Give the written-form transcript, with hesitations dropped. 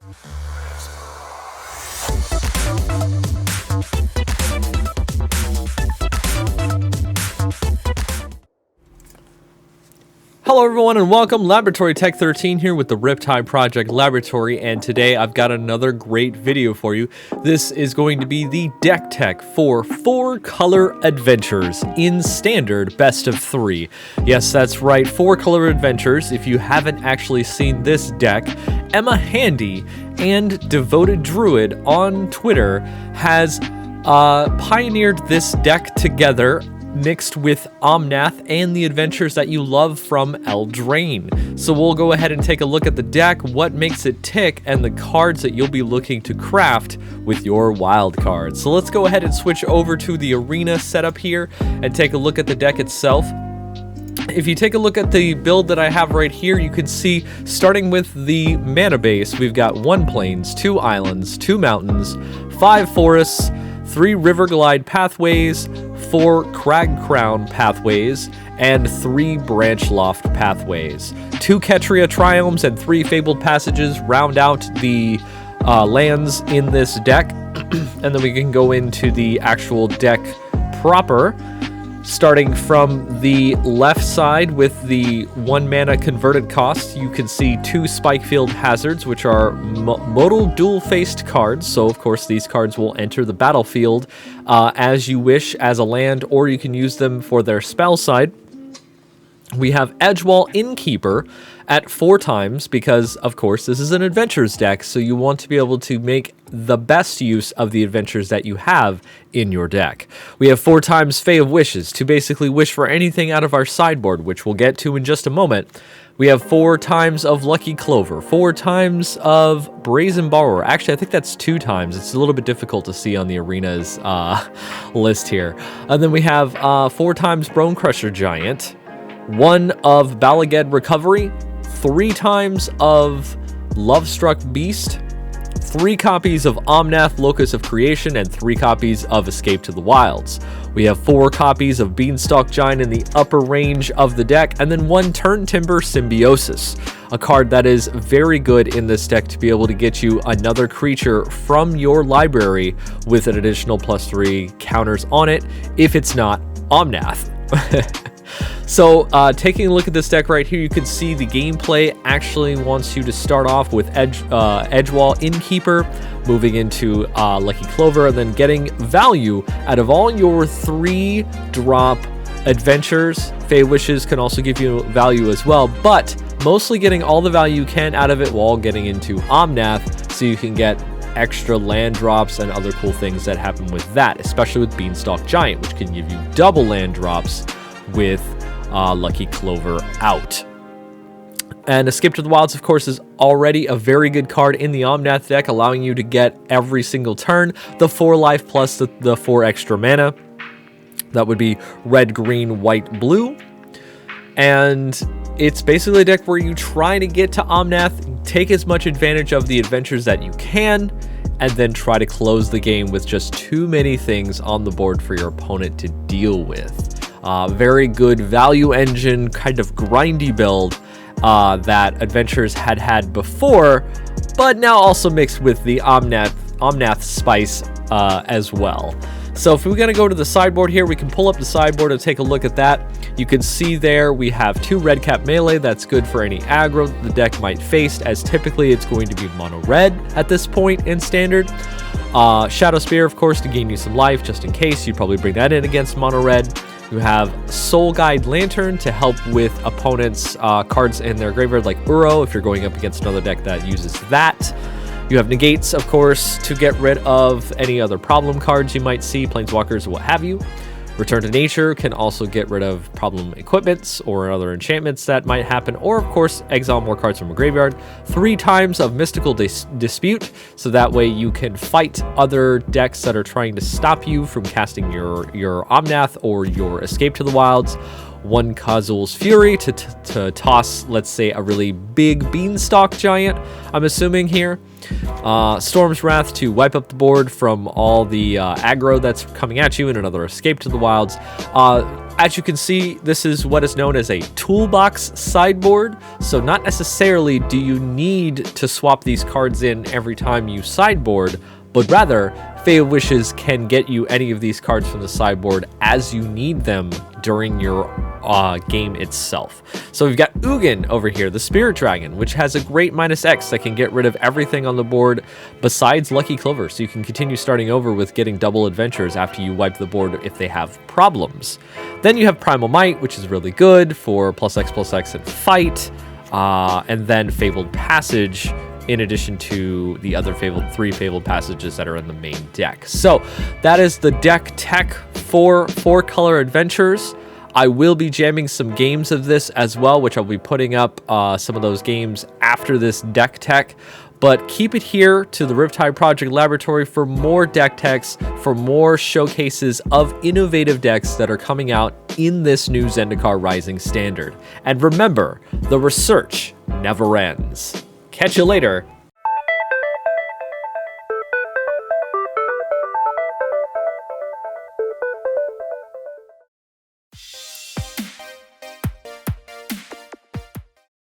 Hello everyone and welcome. Laboratory Tech 13 here with the RIPTIDE Project Laboratory, and today I've got another great video for you. This is going to be the deck tech for 4 color adventures in standard best of 3. Yes, that's right, 4 color adventures. If you haven't actually seen this deck, Emma Handy and Devoted Druid on Twitter has pioneered this deck together, mixed with Omnath and the adventures that you love from Eldraine. So we'll go ahead and take a look at the deck, what makes it tick, and the cards that you'll be looking to craft with your wild cards. So let's go ahead and switch over to the arena setup here and take a look at the deck itself. If you take a look at the build that I have right here, you can see, starting with the mana base, we've got 1 plains, 2 islands, 2 mountains, 5 forests, 3 river glide pathways, 4 crag crown pathways, and 3 branch loft pathways. 2 Ketria triomes and 3 fabled passages round out the lands in this deck. And then we can go into the actual deck proper, starting from the left side with the 1 mana converted cost. You can see 2 Spikefield Hazards, which are modal dual-faced cards. So of course these cards will enter the battlefield as you wish as a land, or you can use them for their spell side. We have Edgewall Innkeeper at 4 times because, of course, this is an adventures deck, so you want to be able to make the best use of the adventures that you have in your deck. We have 4 times Fae of Wishes to basically wish for anything out of our sideboard, which we'll get to in just a moment. We have 4 times of Lucky Clover, 4 times of Brazen Borrower. Actually, I think that's 2 times. It's a little bit difficult to see on the arena's list here. And then we have 4 times Bone Crusher Giant, 1 of Balaged Recovery, 3 times of Lovestruck Beast, 3 copies of Omnath Locus of Creation, and 3 copies of Escape to the Wilds. We have 4 copies of Beanstalk Giant in the upper range of the deck, and then 1 Turn Timber Symbiosis, a card that is very good in this deck to be able to get you another creature from your library with an additional +3 counters on it if it's not Omnath. So, taking a look at this deck right here, you can see the gameplay actually wants you to start off with Edgewall Innkeeper, moving into Lucky Clover, and then getting value out of all your 3-drop adventures. Fae Wishes can also give you value as well, but mostly getting all the value you can out of it while getting into Omnath, so you can get extra land drops and other cool things that happen with that, especially with Beanstalk Giant, which can give you double land drops with Lucky Clover out. And Escape to the Wilds, of course, is already a very good card in the Omnath deck, allowing you to get every single turn the 4 life plus the 4 extra mana. That would be red, green, white, blue. And it's basically a deck where you try to get to Omnath, take as much advantage of the adventures that you can, and then try to close the game with just too many things on the board for your opponent to deal with. Very good value engine, kind of grindy build that Adventures had before, but now also mixed with the Omnath spice as well. So if we're going to go to the sideboard here, we can pull up the sideboard and take a look at that. You can see there we have 2 red cap melee. That's good for any aggro that the deck might face, as typically it's going to be mono red at this point in standard. Shadow Spear, of course, to gain you some life, just in case. You'd probably bring that in against mono red. You have Soul Guide Lantern to help with opponents' cards in their graveyard, like Uro, if you're going up against another deck that uses that. You have Negates, of course, to get rid of any other problem cards you might see, Planeswalkers, what have you. Return to Nature can also get rid of problem equipments or other enchantments that might happen, or of course exile more cards from a graveyard. 3 times of Mystical Dispute, so that way you can fight other decks that are trying to stop you from casting your Omnath or your Escape to the Wilds. 1 Khazul's Fury to toss, let's say, a really big Beanstalk Giant, I'm assuming here. Storm's Wrath to wipe up the board from all the aggro that's coming at you, and another Escape to the Wilds. As you can see, this is what is known as a toolbox sideboard. So not necessarily do you need to swap these cards in every time you sideboard, but rather Fae of Wishes can get you any of these cards from the sideboard as you need them during your game itself. So we've got Ugin over here, the Spirit Dragon, which has a great -X that can get rid of everything on the board besides Lucky Clover, so you can continue starting over with getting double adventures after you wipe the board if they have problems. Then you have Primal Might, which is really good for +X and fight, and then Fabled Passage, in addition to the other three Fabled Passages that are in the main deck. So that is the deck tech for 4-color adventures. I will be jamming some games of this as well, which I'll be putting up some of those games after this deck tech. But keep it here to the RIPTIDE Project Laboratory for more deck techs, for more showcases of innovative decks that are coming out in this new Zendikar Rising standard. And remember, the research never ends. Catch you later.